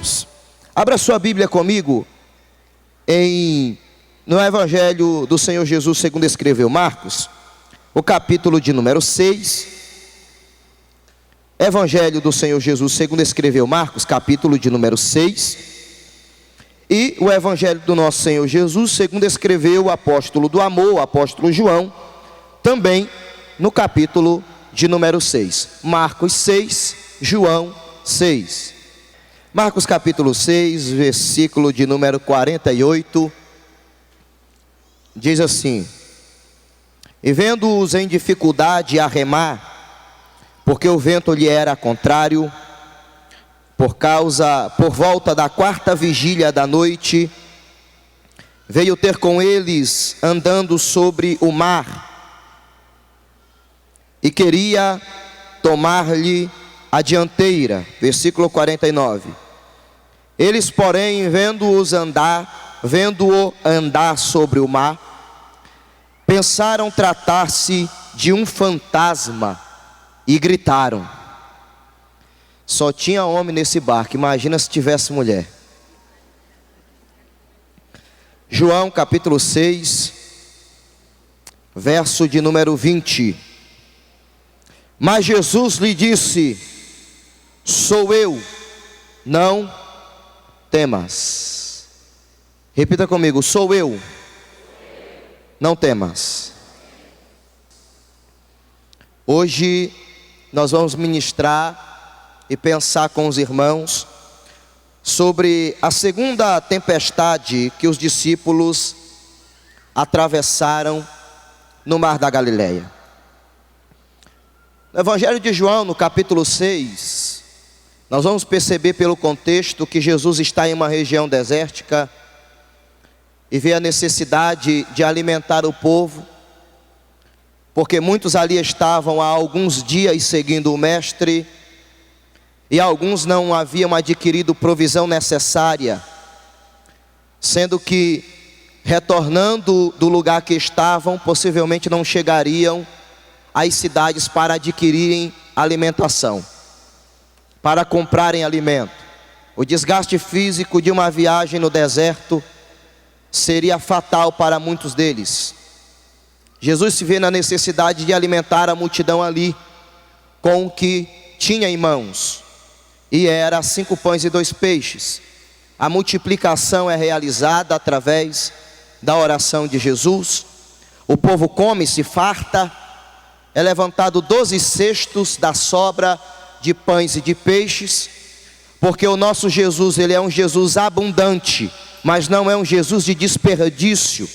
Deus. Abra sua Bíblia comigo no Evangelho do Senhor Jesus segundo escreveu Marcos, o capítulo de número 6. Evangelho do Senhor Jesus segundo escreveu Marcos, capítulo de número 6. E o Evangelho do nosso Senhor Jesus segundo escreveu o apóstolo do amor, o apóstolo João, também no capítulo de número 6. Marcos 6, João 6. Marcos capítulo 6, versículo de número 48, diz assim: E vendo-os em dificuldade a remar, porque o vento lhe era contrário, por volta da quarta vigília da noite, veio ter com eles andando sobre o mar, e queria tomar-lhe a dianteira. Versículo 49. Eles, porém, vendo-o andar sobre o mar, pensaram tratar-se de um fantasma e gritaram. Só tinha homem nesse barco, imagina se tivesse mulher. João capítulo 6, verso de número 20. Mas Jesus lhe disse: Sou eu, não temas. Repita comigo: sou eu, não temas. Hoje nós vamos ministrar e pensar com os irmãos sobre a segunda tempestade que os discípulos atravessaram no mar da Galileia. No Evangelho de João, no capítulo 6, nós vamos perceber pelo contexto que Jesus está em uma região desértica e vê a necessidade de alimentar o povo, porque muitos ali estavam há alguns dias seguindo o Mestre, e alguns não haviam adquirido provisão necessária, sendo que, retornando do lugar que estavam, possivelmente não chegariam às cidades para adquirirem alimentação, para comprarem alimento. O desgaste físico de uma viagem no deserto seria fatal para muitos deles. Jesus se vê na necessidade de alimentar a multidão ali com o que tinha em mãos, e era 5 pães e 2 peixes. A multiplicação é realizada através da oração de Jesus. O povo come, se farta. É levantado 12 cestos da sobra de pães e de peixes, porque o nosso Jesus, ele é um Jesus abundante, mas não é um Jesus de desperdício.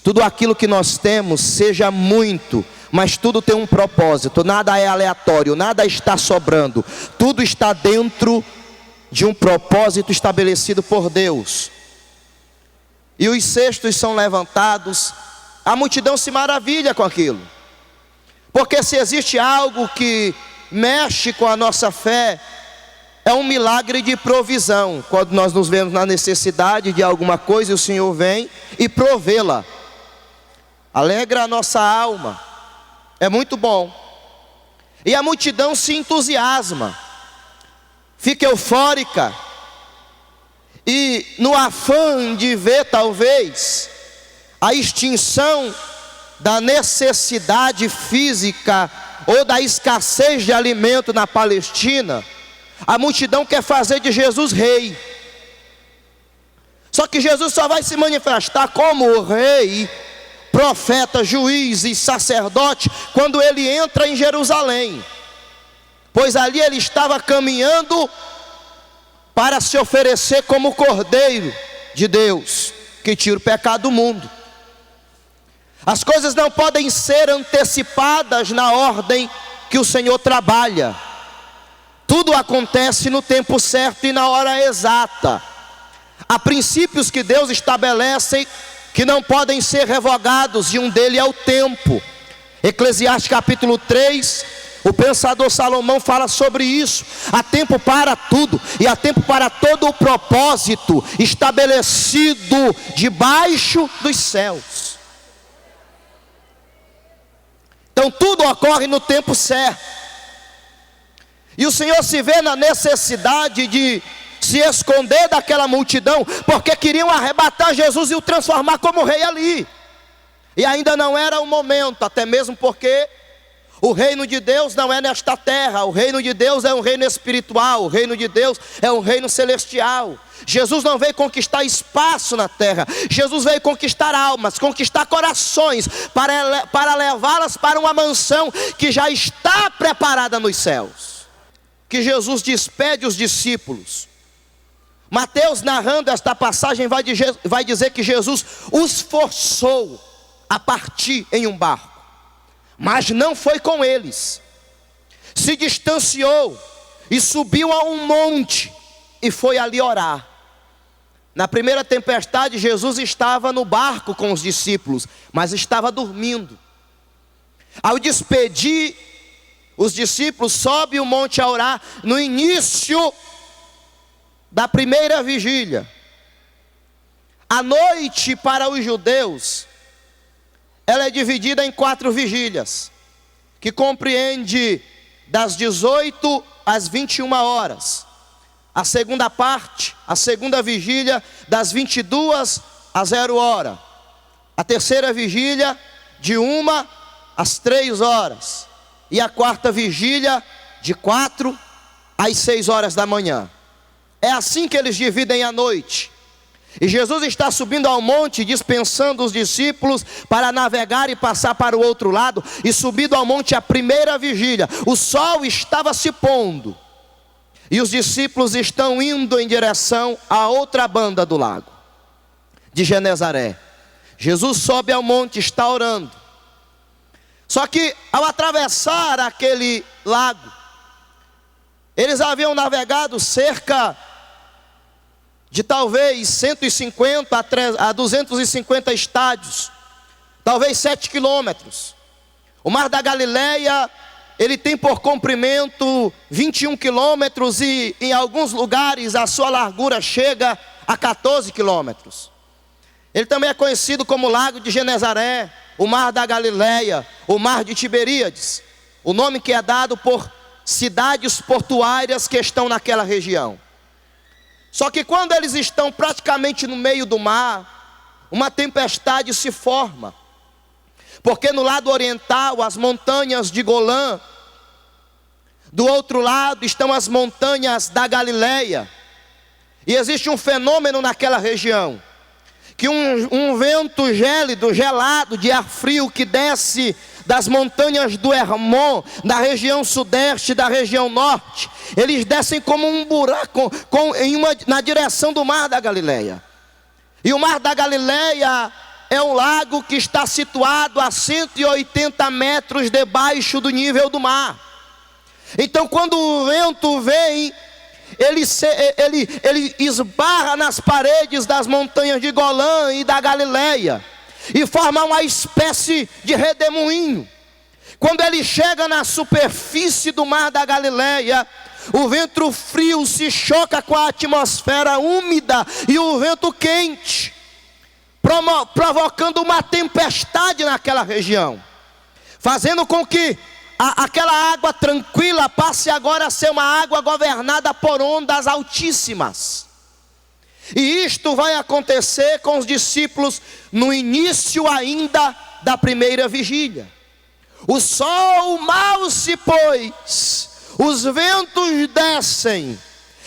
Tudo aquilo que nós temos, seja muito, mas tudo tem um propósito, nada é aleatório, nada está sobrando, tudo está dentro de um propósito estabelecido por Deus. E os cestos são levantados, a multidão se maravilha com aquilo, porque se existe algo que mexe com a nossa fé, é um milagre de provisão. Quando nós nos vemos na necessidade de alguma coisa, o Senhor vem e provê-la. Alegra a nossa alma, é muito bom. E a multidão se entusiasma, fica eufórica, e no afã de ver talvez a extinção da necessidade física ou da escassez de alimento na Palestina, a multidão quer fazer de Jesus rei. Só que Jesus só vai se manifestar como o rei, profeta, juiz e sacerdote quando ele entra em Jerusalém, pois ali ele estava caminhando para se oferecer como Cordeiro de Deus, que tira o pecado do mundo. As coisas não podem ser antecipadas na ordem que o Senhor trabalha. Tudo acontece no tempo certo e na hora exata. Há princípios que Deus estabelece que não podem ser revogados, e um deles é o tempo. Eclesiastes capítulo 3, o pensador Salomão fala sobre isso. Há tempo para tudo, e há tempo para todo o propósito estabelecido debaixo dos céus. Então tudo ocorre no tempo certo. E o Senhor se vê na necessidade de se esconder daquela multidão, porque queriam arrebatar Jesus e o transformar como rei ali. E ainda não era o momento, até mesmo porque o reino de Deus não é nesta terra. O reino de Deus é um reino espiritual. O reino de Deus é um reino celestial. Jesus não veio conquistar espaço na terra. Jesus veio conquistar almas, conquistar corações, para levá-las para uma mansão que já está preparada nos céus. Que Jesus despede os discípulos. Mateus, narrando esta passagem, vai dizer que Jesus os forçou a partir em um barco, mas não foi com eles. Se distanciou e subiu a um monte e foi ali orar. Na primeira tempestade, Jesus estava no barco com os discípulos, mas estava dormindo. Ao despedir os discípulos, sobe o monte a orar. No início da primeira vigília, a noite para os judeus, ela é dividida em 4 vigílias, que compreende das 18 às 21 horas. A segunda parte, a segunda vigília, das 22 às 0 hora. A terceira vigília, de 1 às 3 horas. E a quarta vigília, de 4 às 6 horas da manhã. É assim que eles dividem a noite. E Jesus está subindo ao monte, dispensando os discípulos para navegar e passar para o outro lado. E subindo ao monte a primeira vigília, o sol estava se pondo. E os discípulos estão indo em direção à outra banda do lago de Genezaré. Jesus sobe ao monte, está orando. Só que ao atravessar aquele lago, eles haviam navegado cerca de talvez 150 a 250 estádios, talvez 7 quilômetros. O Mar da Galileia, ele tem por comprimento 21 quilômetros e em alguns lugares a sua largura chega a 14 quilômetros. Ele também é conhecido como Lago de Genezaré, o Mar da Galileia, o Mar de Tiberíades, o nome que é dado por cidades portuárias que estão naquela região. Só que quando eles estão praticamente no meio do mar, uma tempestade se forma. Porque no lado oriental, as montanhas de Golã, do outro lado estão as montanhas da Galileia. E existe um fenômeno naquela região, que um vento gélido, gelado, de ar frio que desce das montanhas do Hermon, da região sudeste, da região norte, eles descem como um buraco na direção do Mar da Galileia. E o Mar da Galileia é um lago que está situado a 180 metros debaixo do nível do mar. Então quando o vento vem, ele esbarra nas paredes das montanhas de Golã e da Galileia e forma uma espécie de redemoinho. Quando ele chega na superfície do Mar da Galileia, o vento frio se choca com a atmosfera úmida e o vento quente, provocando uma tempestade naquela região, fazendo com que aquela água tranquila passe agora a ser uma água governada por ondas altíssimas. E isto vai acontecer com os discípulos no início ainda da primeira vigília. O sol mal se pôs, os ventos descem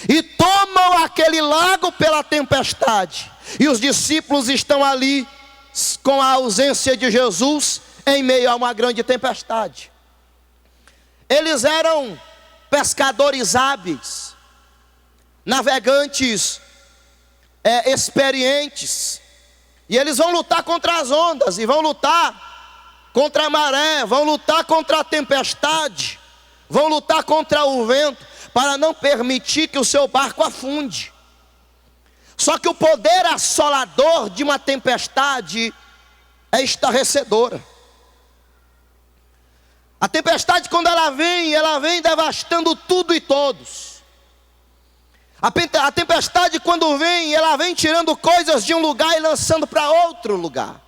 e tomam aquele lago pela tempestade. E os discípulos estão ali com a ausência de Jesus em meio a uma grande tempestade. Eles eram pescadores hábeis, navegantes experientes, e eles vão lutar contra as ondas, e vão lutar contra a maré, vão lutar contra a tempestade, vão lutar contra o vento, para não permitir que o seu barco afunde. Só que o poder assolador de uma tempestade é estarrecedora. A tempestade, quando ela vem devastando tudo e todos. A tempestade, quando vem, ela vem tirando coisas de um lugar e lançando para outro lugar.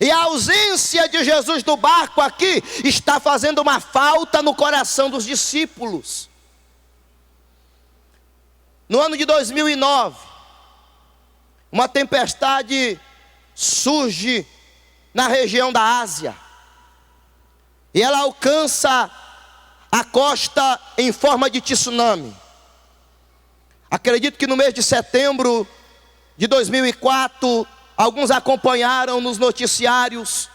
E a ausência de Jesus do barco aqui está fazendo uma falta no coração dos discípulos. No ano de 2009, uma tempestade surge na região da Ásia. E ela alcança a costa em forma de tsunami. Acredito que no mês de setembro de 2004, alguns acompanharam nos noticiários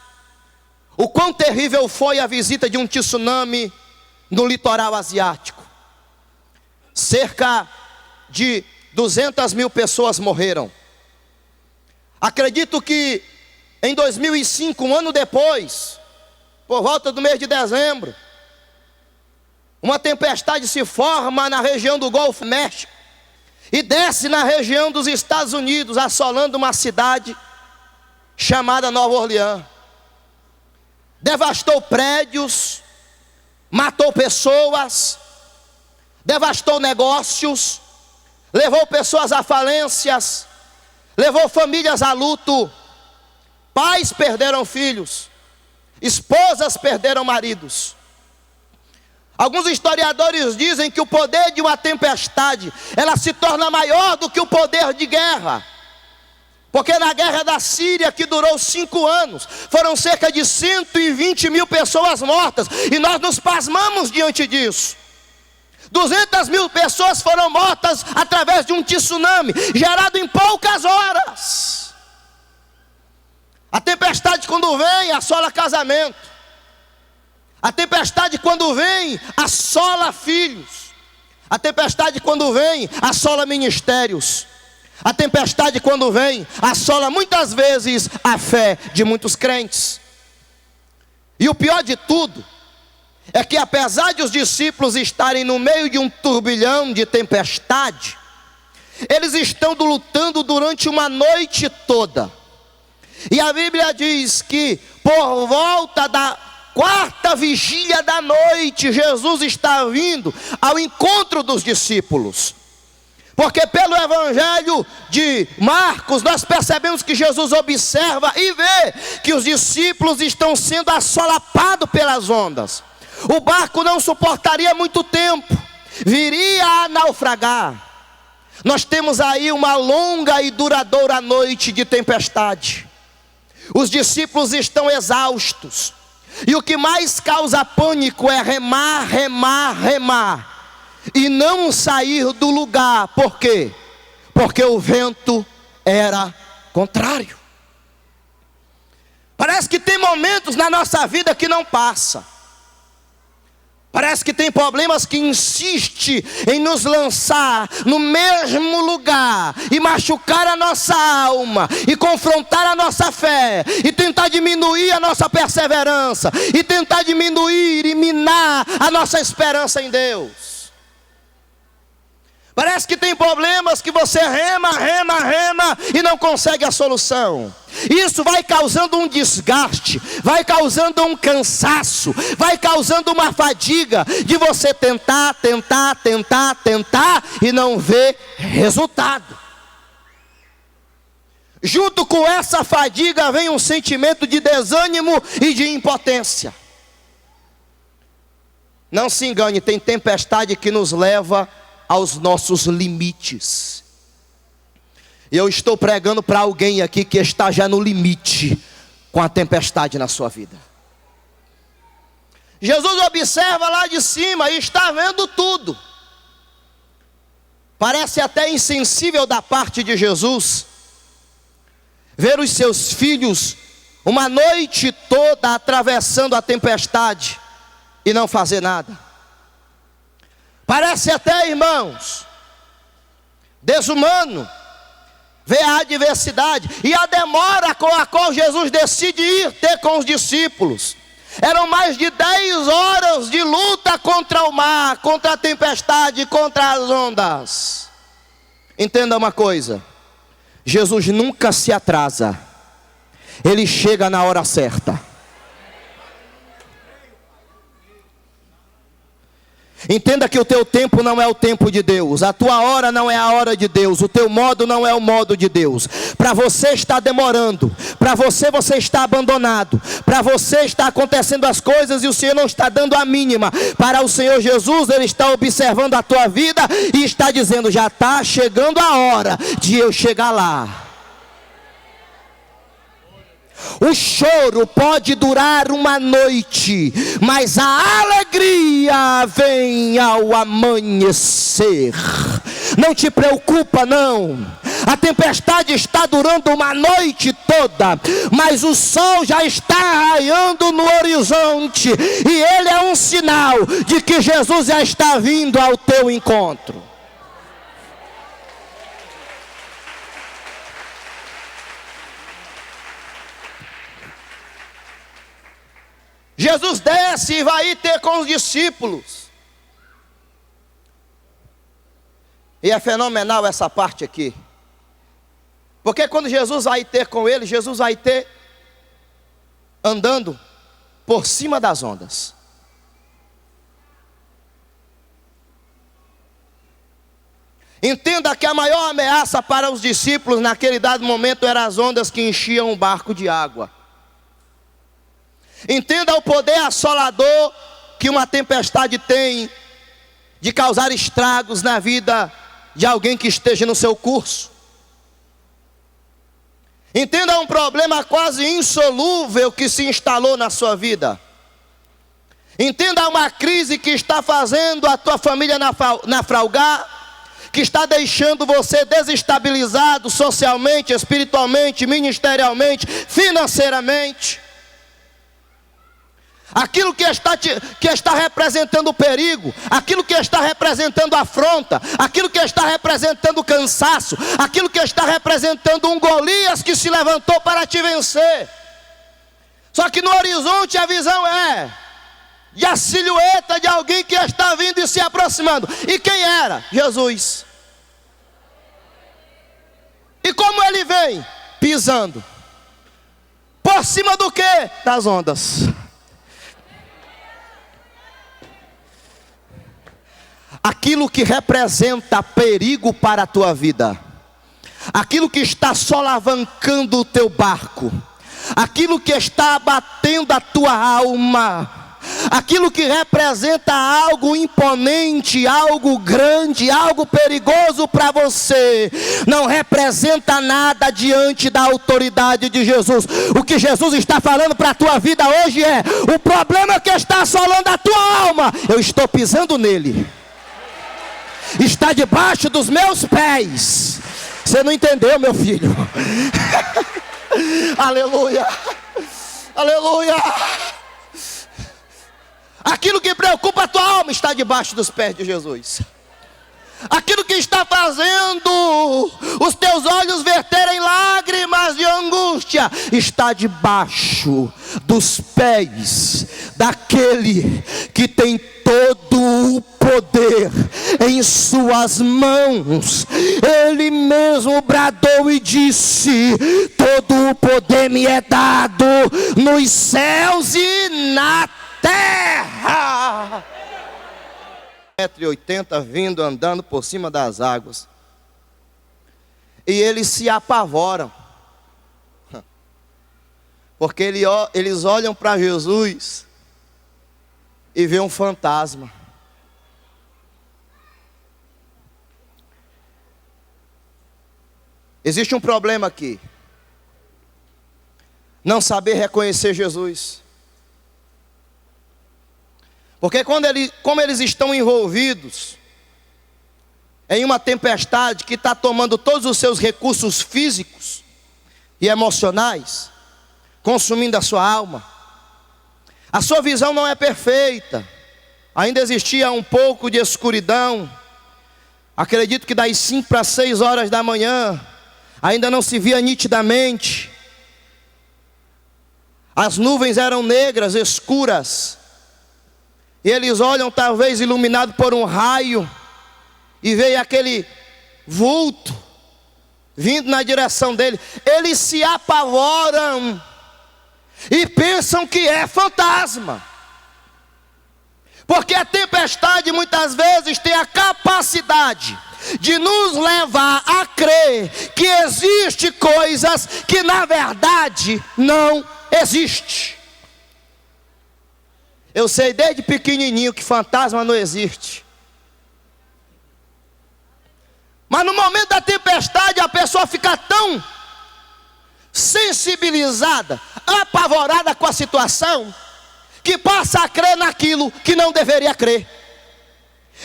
o quão terrível foi a visita de um tsunami no litoral asiático. Cerca de 200 mil pessoas morreram. Acredito que em 2005, um ano depois, por volta do mês de dezembro, uma tempestade se forma na região do Golfo México e desce na região dos Estados Unidos, assolando uma cidade chamada Nova Orleans. Devastou prédios, matou pessoas, devastou negócios, levou pessoas à falências, levou famílias a luto. Pais perderam filhos, esposas perderam maridos. Alguns historiadores dizem que o poder de uma tempestade, ela se torna maior do que o poder de guerra. Porque na guerra da Síria, que durou 5 anos, foram cerca de 120 mil pessoas mortas. E nós nos pasmamos diante disso. 200 mil pessoas foram mortas através de um tsunami, gerado em poucas horas. A tempestade, quando vem, assola casamento. A tempestade, quando vem, assola filhos. A tempestade, quando vem, assola ministérios. A tempestade, quando vem, assola muitas vezes a fé de muitos crentes. E o pior de tudo é que, apesar de os discípulos estarem no meio de um turbilhão de tempestade, eles estão lutando durante uma noite toda. E a Bíblia diz que por volta da 4ª vigília da noite, Jesus está vindo ao encontro dos discípulos. Porque pelo Evangelho de Marcos, nós percebemos que Jesus observa e vê que os discípulos estão sendo assolapados pelas ondas. O barco não suportaria muito tempo, viria a naufragar. Nós temos aí uma longa e duradoura noite de tempestade. Os discípulos estão exaustos. E o que mais causa pânico é remar, remar, remar. E não sair do lugar. Por quê? Porque o vento era contrário. Parece que tem momentos na nossa vida que não passa. Parece que tem problemas que insistem em nos lançar no mesmo lugar e machucar a nossa alma, e confrontar a nossa fé, e tentar diminuir a nossa perseverança, e tentar diminuir e minar a nossa esperança em Deus. Parece que tem problemas que você rema e não consegue a solução. Isso vai causando um desgaste, vai causando um cansaço, vai causando uma fadiga de você tentar e não ver resultado. Junto com essa fadiga vem um sentimento de desânimo e de impotência. Não se engane, tem tempestade que nos leva aos nossos limites. Eu estou pregando para alguém aqui que está já no limite com a tempestade na sua vida. Jesus observa lá de cima e está vendo tudo. Parece até insensível da parte de Jesus ver os seus filhos uma noite toda atravessando a tempestade e não fazer nada. Parece até, irmãos, desumano ver a adversidade e a demora com a qual Jesus decide ir ter com os discípulos. Eram mais de 10 horas de luta contra o mar, contra a tempestade, contra as ondas. Entenda uma coisa: Jesus nunca se atrasa, Ele chega na hora certa. Entenda que o teu tempo não é o tempo de Deus, a tua hora não é a hora de Deus, o teu modo não é o modo de Deus. Para você está demorando, para você está abandonado, para você está acontecendo as coisas e o Senhor não está dando a mínima. Para o Senhor Jesus, Ele está observando a tua vida e está dizendo: já está chegando a hora de eu chegar lá. O choro pode durar uma noite, mas a alegria vem ao amanhecer. Não te preocupa não, a tempestade está durando uma noite toda, mas o sol já está raiando no horizonte, e ele é um sinal de que Jesus já está vindo ao teu encontro. Jesus desce e vai ter com os discípulos. E é fenomenal essa parte aqui. Porque quando Jesus vai ter com ele, Jesus vai ter andando por cima das ondas. Entenda que a maior ameaça para os discípulos naquele dado momento eram as ondas que enchiam o barco de água. Entenda o poder assolador que uma tempestade tem de causar estragos na vida de alguém que esteja no seu curso. Entenda um problema quase insolúvel que se instalou na sua vida. Entenda uma crise que está fazendo a tua família naufragar, que está deixando você desestabilizado socialmente, espiritualmente, ministerialmente, financeiramente. Aquilo que está representando perigo, aquilo que está representando afronta, aquilo que está representando cansaço, aquilo que está representando um Golias que se levantou para te vencer. Só que no horizonte a visão é de a silhueta de alguém que está vindo e se aproximando. E quem era? Jesus. E como ele vem? Pisando. Por cima do quê? Das ondas. Aquilo que representa perigo para a tua vida, aquilo que está solavancando o teu barco, aquilo que está abatendo a tua alma, aquilo que representa algo imponente, algo grande, algo perigoso para você, não representa nada diante da autoridade de Jesus. O que Jesus está falando para a tua vida hoje é: o problema que está assolando a tua alma, eu estou pisando nele. Está debaixo dos meus pés. Você não entendeu, meu filho? Aleluia, aleluia. Aquilo que preocupa a tua alma está debaixo dos pés de Jesus. Aquilo que está fazendo os teus olhos verterem lágrimas de angústia está debaixo dos pés daquele que tem todo o poder em suas mãos. Ele mesmo bradou e disse: todo o poder me é dado nos céus e na terra. 1,80 m vindo, andando por cima das águas. E eles se apavoram. Porque eles olham para Jesus e vê um fantasma. Existe um problema aqui: não saber reconhecer Jesus. Porque como eles estão envolvidos em uma tempestade que está tomando todos os seus recursos físicos e emocionais, consumindo a sua alma, a sua visão não é perfeita, ainda existia um pouco de escuridão. Acredito que das 5 para 6 horas da manhã, ainda não se via nitidamente. As nuvens eram negras, escuras. E eles olham, talvez iluminados por um raio, e veem aquele vulto vindo na direção dele. Eles se apavoram e pensam que é fantasma. Porque a tempestade muitas vezes tem a capacidade de nos levar a crer que existe coisas que na verdade não existem. Eu sei desde pequenininho que fantasma não existe. Mas no momento da tempestade a pessoa fica tão sensibilizada, apavorada com a situação, que passa a crer naquilo que não deveria crer.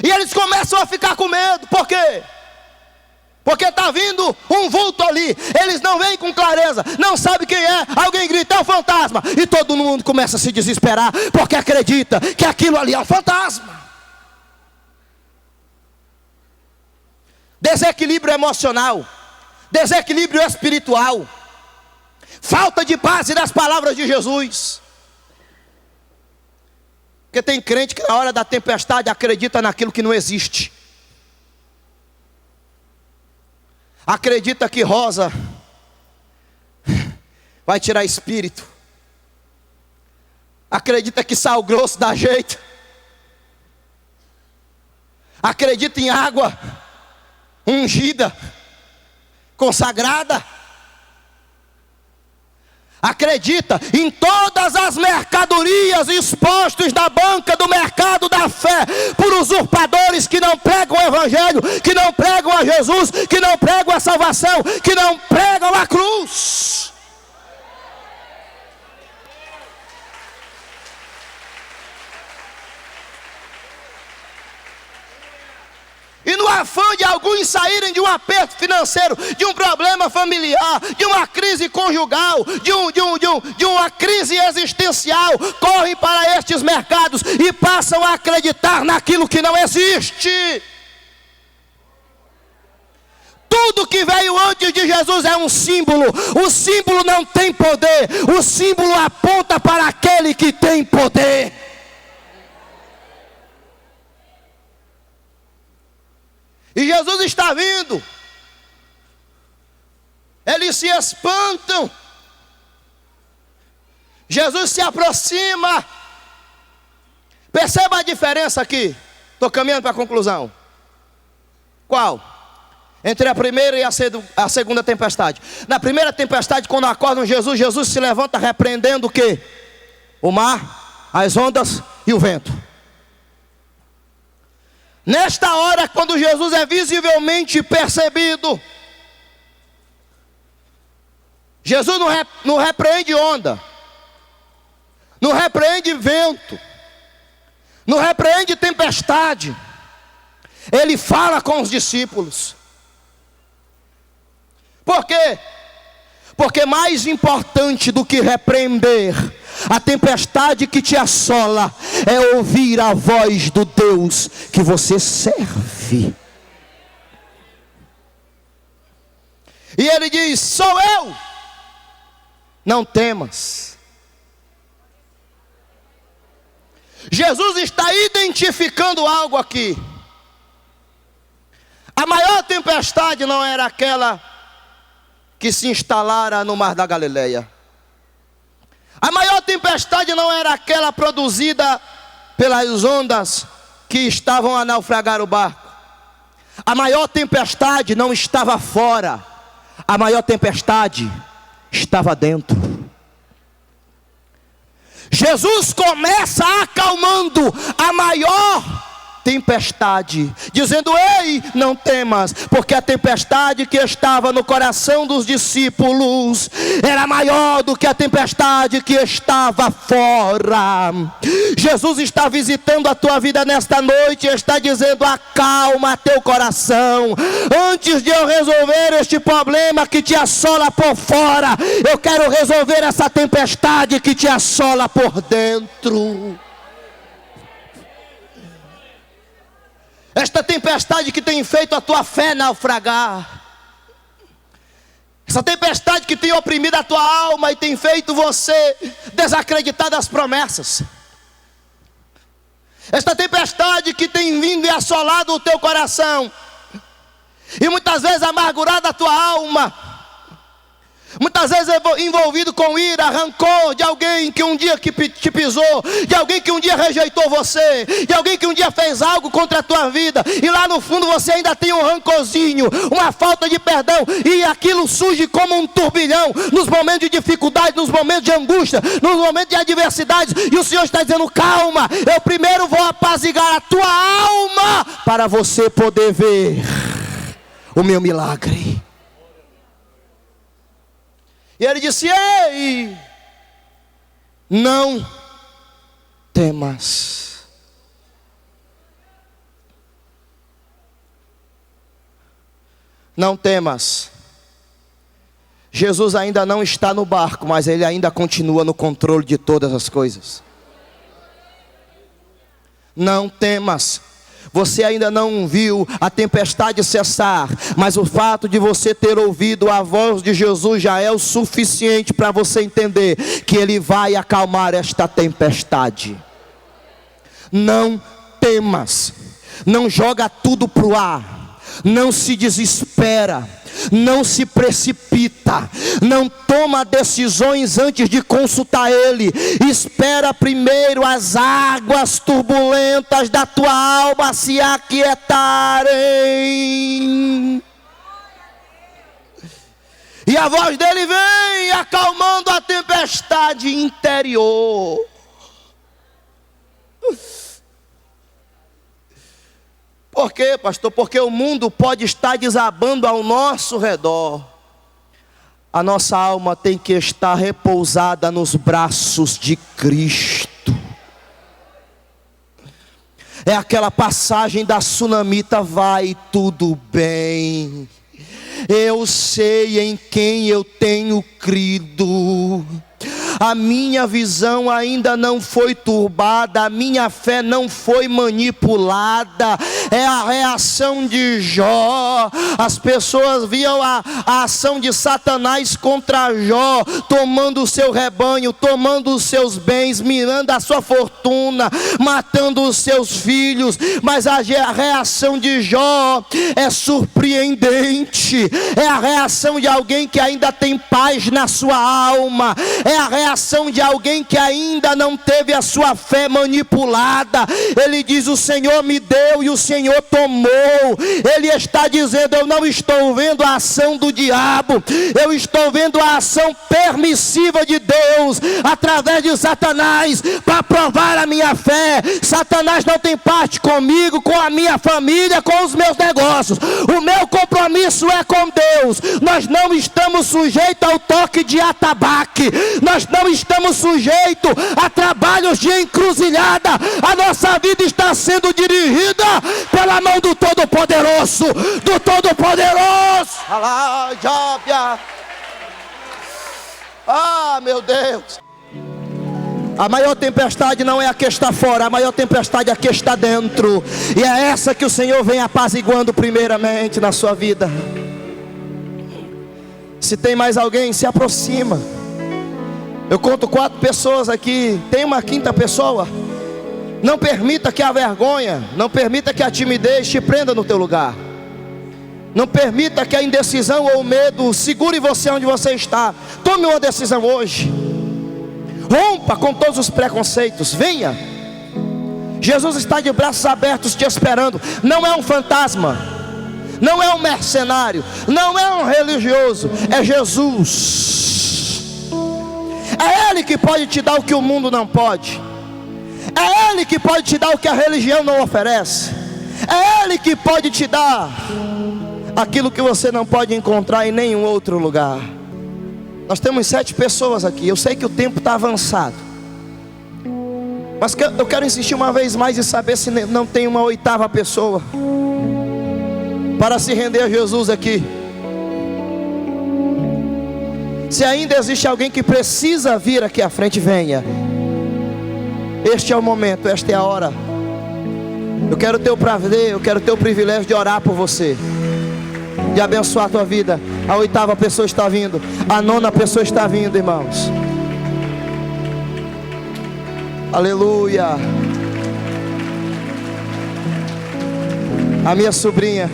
E eles começam a ficar com medo. Por quê? Porque está vindo um vulto ali. Eles não veem com clareza, não sabem quem é. Alguém grita, é um fantasma. E todo mundo começa a se desesperar, porque acredita que aquilo ali é um fantasma. Desequilíbrio emocional, desequilíbrio espiritual, falta de base das palavras de Jesus. Porque tem crente que na hora da tempestade acredita naquilo que não existe. Acredita que rosa vai tirar espírito. Acredita que sal grosso dá jeito. Acredita em água ungida, consagrada. Acredita em todas as mercadorias expostas na banca do mercado da fé por usurpadores que não pregam o evangelho, que não pregam a Jesus, que não pregam a salvação, que não pregam a cruz. E no afã de alguns saírem de um aperto financeiro, de um problema familiar, de uma crise conjugal, de uma crise existencial, correm para estes mercados e passam a acreditar naquilo que não existe. Tudo que veio antes de Jesus é um símbolo. O símbolo não tem poder. O símbolo aponta para aquele que tem poder. E Jesus está vindo. Eles se espantam. Jesus se aproxima. Perceba a diferença aqui. Estou caminhando para a conclusão. Qual? Entre a primeira e a segunda tempestade. Na primeira tempestade, quando acordam Jesus, Jesus se levanta repreendendo o quê? O mar, as ondas e o vento. Nesta hora, quando Jesus é visivelmente percebido, Jesus não repreende onda, não repreende vento, não repreende tempestade. Ele fala com os discípulos. Por quê? Porque mais importante do que repreender a tempestade que te assola é ouvir a voz do Deus que você serve. E ele diz: sou eu, não temas. Jesus está identificando algo aqui. A maior tempestade não era aquela que se instalara no mar da Galileia. A maior tempestade não era aquela produzida pelas ondas que estavam a naufragar o barco. A maior tempestade não estava fora. A maior tempestade estava dentro. Jesus começa acalmando a maior tempestade, dizendo: ei, não temas, porque a tempestade que estava no coração dos discípulos era maior do que a tempestade que estava fora. Jesus está visitando a tua vida nesta noite e está dizendo: acalma teu coração. Antes de eu resolver este problema que te assola por fora, eu quero resolver essa tempestade que te assola por dentro. Esta tempestade que tem feito a tua fé naufragar. Essa tempestade que tem oprimido a tua alma e tem feito você desacreditar das promessas. Esta tempestade que tem vindo e assolado o teu coração. E muitas vezes amargurado a tua alma. Muitas vezes é envolvido com ira, rancor de alguém que um dia te pisou, de alguém que um dia rejeitou você, de alguém que um dia fez algo contra a tua vida, e lá no fundo você ainda tem um rancorzinho, uma falta de perdão, e aquilo surge como um turbilhão, nos momentos de dificuldade, nos momentos de angústia, nos momentos de adversidade, e o Senhor está dizendo: calma, eu primeiro vou apaziguar a tua alma, para você poder ver o meu milagre. E ele disse: ei, não temas. Não temas. Jesus ainda não está no barco, mas ele ainda continua no controle de todas as coisas. Não temas. Você ainda não viu a tempestade cessar, mas o fato de você ter ouvido a voz de Jesus já é o suficiente para você entender que Ele vai acalmar esta tempestade. Não temas, não joga tudo para o ar, não se desespera, não se precipita, não toma decisões antes de consultar Ele. Espera primeiro as águas turbulentas da tua alma se aquietarem. E a voz dele vem acalmando a tempestade interior. Por quê, pastor? Porque o mundo pode estar desabando ao nosso redor. A nossa alma tem que estar repousada nos braços de Cristo. É aquela passagem da tsunamita: vai tudo bem. Eu sei em quem eu tenho crido. A minha visão ainda não foi turbada, a minha fé não foi manipulada. É a reação de Jó. As pessoas viam a ação de Satanás contra Jó, tomando o seu rebanho, tomando os seus bens, mirando a sua fortuna, matando os seus filhos. Mas a reação de Jó é surpreendente. É a reação de alguém que ainda tem paz na sua alma. É a reação de alguém que ainda não teve a sua fé manipulada. Ele diz: o Senhor me deu e o Senhor tomou. Ele está dizendo: eu não estou vendo a ação do diabo, eu estou vendo a ação permissiva de Deus através de Satanás para provar a minha fé. Satanás não tem parte comigo, com a minha família, com os meus negócios. O meu compromisso é com Deus. Nós não estamos sujeitos ao toque de atabaque. Nós não estamos sujeitos a trabalhos de encruzilhada. A nossa vida está sendo dirigida pela mão do Todo-Poderoso. Do Todo-Poderoso. Ah, meu Deus. A maior tempestade não é a que está fora, a maior tempestade é a que está dentro. E é essa que o Senhor vem apaziguando primeiramente na sua vida. Se tem mais alguém, se aproxima. Eu conto 4 pessoas aqui, tem uma 5ª pessoa. Não permita que a vergonha, não permita que a timidez te prenda no teu lugar. Não permita que a indecisão ou o medo segure você onde você está. Tome uma decisão hoje. Rompa com todos os preconceitos. Venha. Jesus está de braços abertos te esperando. Não é um fantasma, não é um mercenário, não é um religioso. É Jesus. É Ele que pode te dar o que o mundo não pode. É Ele que pode te dar o que a religião não oferece. É Ele que pode te dar aquilo que você não pode encontrar em nenhum outro lugar. Nós temos 7 pessoas aqui. Eu sei que o tempo está avançado, mas eu quero insistir uma vez mais e saber se não tem uma 8ª pessoa para se render a Jesus aqui. Se ainda existe alguém que precisa vir aqui à frente, venha. Este é o momento, esta é a hora. Eu quero ter o prazer, eu quero ter o privilégio de orar por você, de abençoar a tua vida. A 8ª pessoa está vindo, a 9ª pessoa está vindo, irmãos. Aleluia. A minha sobrinha